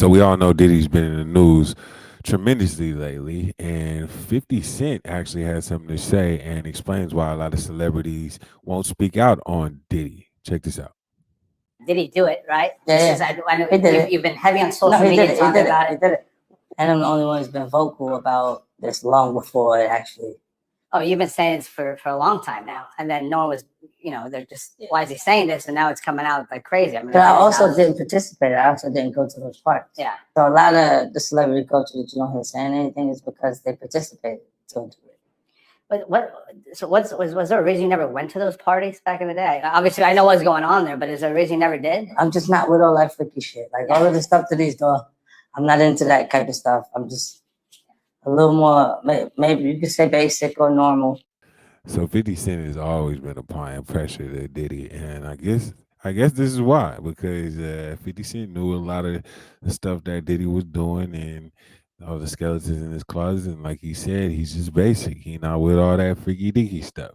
So we all know Diddy's been in the news tremendously lately, and 50 Cent actually has something to say and explains why a lot of celebrities won't speak out on Diddy. Check this out. Did he do it right? Yeah, yeah. I know He did it. you've been heavy on No, social he did media it. He talking did it. about He it. did it. And I'm the only one who's been vocal about this long before it actually. Oh, you've been saying this for a long time now, and then no one was, they're just, why is he saying this? And now it's coming out like crazy. I mean, But I also didn't participate. I also didn't go to those parties. Yeah. So a lot of the celebrity culture that you don't hear saying anything is because they participated to it. But was there a reason you never went to those parties back in the day? Obviously, I know what's going on there, but is there a reason you never did? I'm just not with all that freaky shit. Like all of the stuff that he's doing, I'm not into that type of stuff. I'm just a little more, maybe you could say basic or normal. So 50 Cent has always been applying pressure to Diddy, and I guess this is why, because 50 Cent knew a lot of the stuff that Diddy was doing and all the skeletons in his closet, and like he said, he's just basic. He not with all that freaky deaky stuff.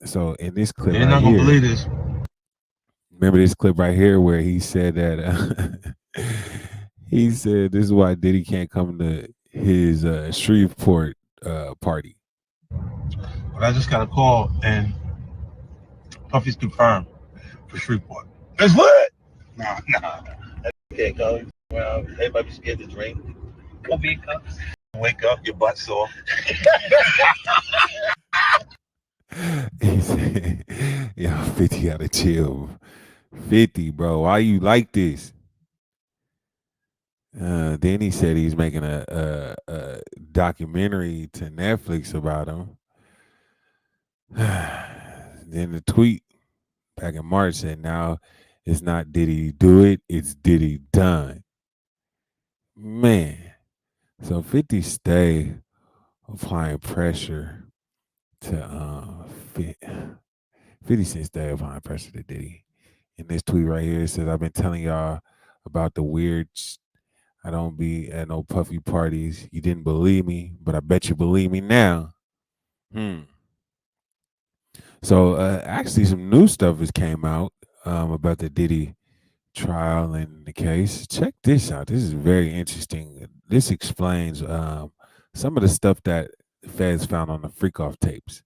So in this clip You're right not gonna here, believe this. remember this clip right here where he said that he said this is why Diddy can't come to his Shreveport party. But I just got a call and Puffy's confirmed for Shreveport. It's lit. Nah. Okay, go. Well, everybody be scared to drink. Come wake up, your butt sore. He said, "Yo, 50 gotta chill. 50, bro, why you like this?" Then he said he's making a documentary to Netflix about him. Then the tweet back in March said, "Now it's not Diddy do it, it's Diddy done." Man, so 50 stay applying pressure to 50 Cent stay applying pressure to Diddy. In this tweet right here, it says, "I've been telling y'all about the weird. I don't be at no puffy parties. You didn't believe me, but I bet you believe me now." So actually, some new stuff has came out about the Diddy trial and the case. Check this out. This is very interesting. This explains some of the stuff that the feds found on the freak off tapes.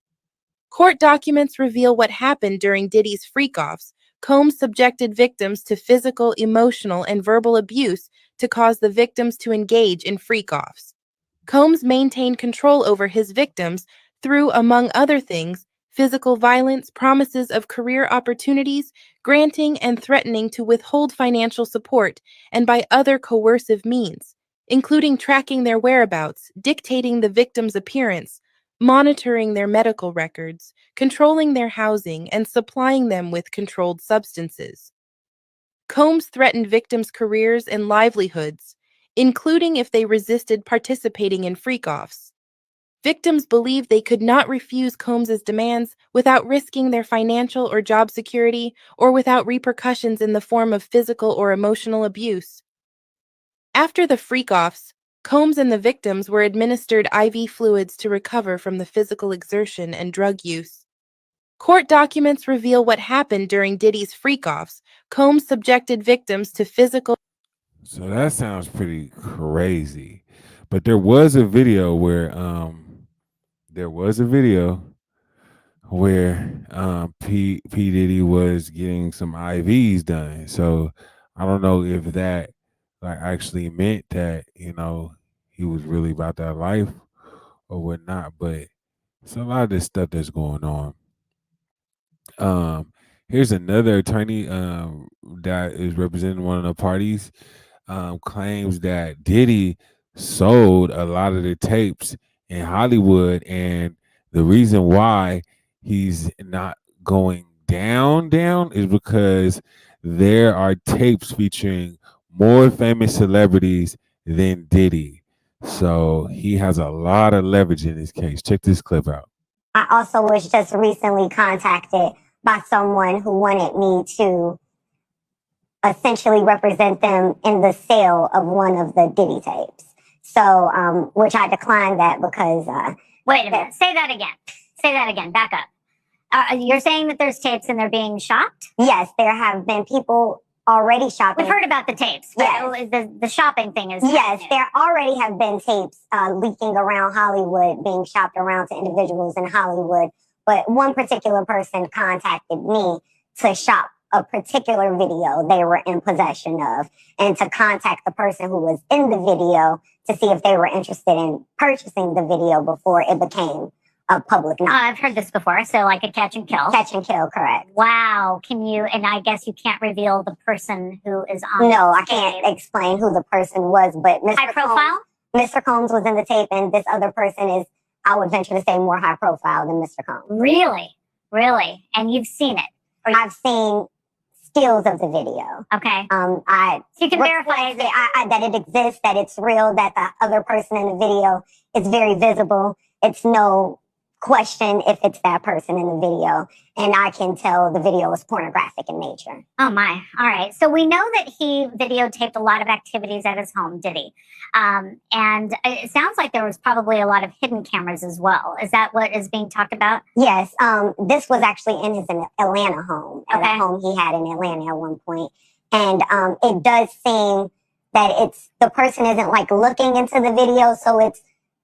Court documents reveal what happened during Diddy's freak-offs. Combs subjected victims to physical, emotional, and verbal abuse to cause the victims to engage in freak-offs. Combs maintained control over his victims through, among other things, physical violence, promises of career opportunities, granting and threatening to withhold financial support, and by other coercive means, including tracking their whereabouts, dictating the victim's appearance, monitoring their medical records, controlling their housing, and supplying them with controlled substances. Combs threatened victims' careers and livelihoods, including if they resisted participating in freak-offs. Victims believed they could not refuse Combs's demands without risking their financial or job security or without repercussions in the form of physical or emotional abuse. After the freak-offs, Combs and the victims were administered IV fluids to recover from the physical exertion and drug use. Court documents reveal what happened during Diddy's freak-offs. Combs subjected victims to physical. So that sounds pretty crazy. But there was a video where P Diddy was getting some IVs done. So I don't know if that like actually meant that, he was really about that life or whatnot, but it's a lot of this stuff that's going on. Here's another attorney that is representing one of the parties, claims that Diddy sold a lot of the tapes in Hollywood, and the reason why he's not going down is because there are tapes featuring more famous celebrities than Diddy. So he has a lot of leverage in this case. Check this clip out. I also was just recently contacted by someone who wanted me to essentially represent them in the sale of one of the Diddy tapes. So, which I declined that because. Wait a minute. Say that again. Say that again. Back up. You're saying that there's tapes and they're being shopped? Yes, there have been people already shopping. We've heard about the tapes, but Yes. the shopping thing is Yes, there already have been tapes leaking around Hollywood, being shopped around to individuals in Hollywood. But one particular person contacted me to shop a particular video they were in possession of, and to contact the person who was in the video to see if they were interested in purchasing the video before it became a public knowledge. I've heard this before, so like a catch and kill. Catch and kill, correct. Wow. Can you, and I guess you can't reveal the person who is on No, I the can't tape. explain who the person was, but High profile? Mr. Combs was in the tape, and this other person is, I would venture to say, more high profile than Mr. Combs. Really? Really? And you've seen it? I've seen stills of the video. Okay. So you can verify that it exists, that it's real, that the other person in the video is very visible. It's no question if it's that person in the video, and I can tell the video is pornographic in nature. Oh my. All right. So we know that he videotaped a lot of activities at his home, did he? And it sounds like there was probably a lot of hidden cameras as well. Is that what is being talked about? Yes. This was actually in his Atlanta home, at Okay. a home he had in Atlanta at one point. And it does seem that the person isn't like looking into the video, so it's,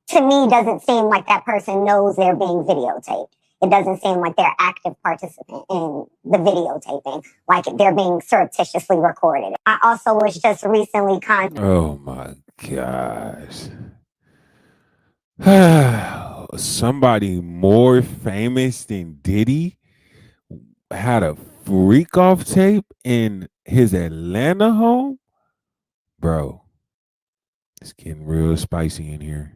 to me, doesn't seem like that person knows they're being videotaped. It doesn't seem like they're active participant in the videotaping, like they're being surreptitiously recorded. I also was just recently Oh my gosh. Somebody more famous than Diddy had a freak off tape in his Atlanta home? Bro, it's getting real spicy in here.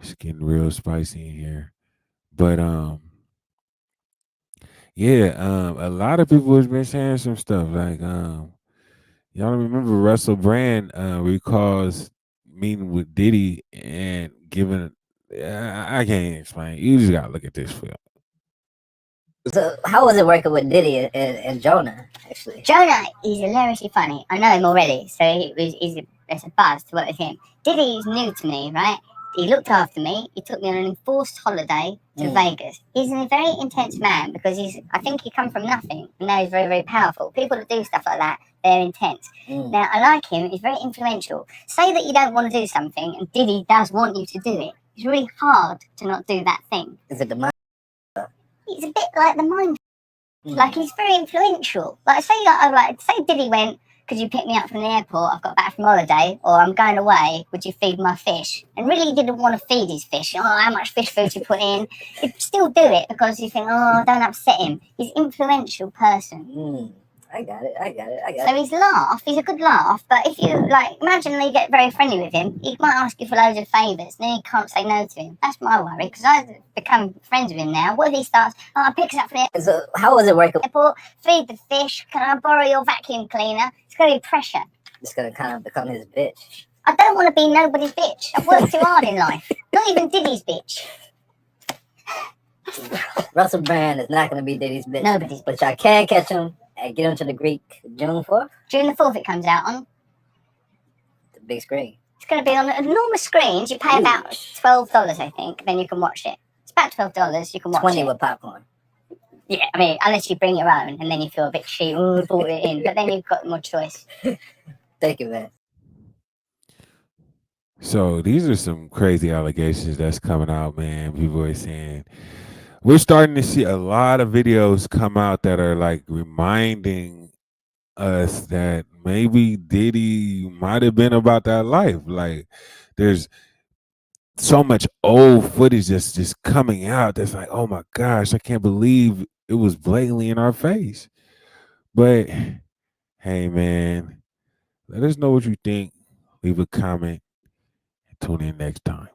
It's getting real spicy in here. But a lot of people has been saying some stuff like y'all remember Russell Brand recalls meeting with Diddy and giving I can't explain. You just gotta look at this film. So how was it working with Diddy and Jonah, actually? Jonah is hilariously funny. I know him already, so it's a buzz to work with him. Diddy is new to me, right? He looked after me. He took me on an enforced holiday to Vegas. He's a very intense man because I think he come from nothing, and now he's very, very powerful. People that do stuff like that, they're intense. Now, I like him. He's very influential. Say that you don't want to do something, and Diddy does want you to do it. It's really hard to not do that thing. Is it the mind? He's a bit like the mind. Like, he's very influential. Like, say Diddy went, could you pick me up from the airport? I've got back from holiday, or I'm going away. Would you feed my fish? And really, he didn't want to feed his fish. Oh, how much fish food you put in? He'd still do it because you think, oh, don't upset him. He's an influential person. I got it. So he's a good laugh, but if you, imagine you get very friendly with him, he might ask you for loads of favours, then you can't say no to him. That's my worry, because I've become friends with him now. What if he starts, picks up from the So how was it working? airport, feed the fish, can I borrow your vacuum cleaner? It's going to be pressure. It's gonna kind of become his bitch. I don't want to be nobody's bitch. I've worked too hard in life. Not even Diddy's bitch. Russell Brand is not gonna be Diddy's bitch. Nobody's But y'all can catch him and get him to the Greek June 4th, June the 4th it comes out on. the big screen. It's going to be on enormous screens. You pay about $12, I think, then you can watch it. It's about $12. You can watch 20 it. with popcorn. Yeah, I mean, unless you bring your own, and then you feel a bit cheap, bought it in. But then you've got more choice. Thank you, man. So these are some crazy allegations that's coming out, man. People are saying we're starting to see a lot of videos come out that are like reminding us that maybe Diddy might have been about that life. Like there's so much old footage that's just coming out that's like, oh my gosh, I can't believe it was blatantly in our face. But hey, man, let us know what you think. Leave a comment and tune in next time.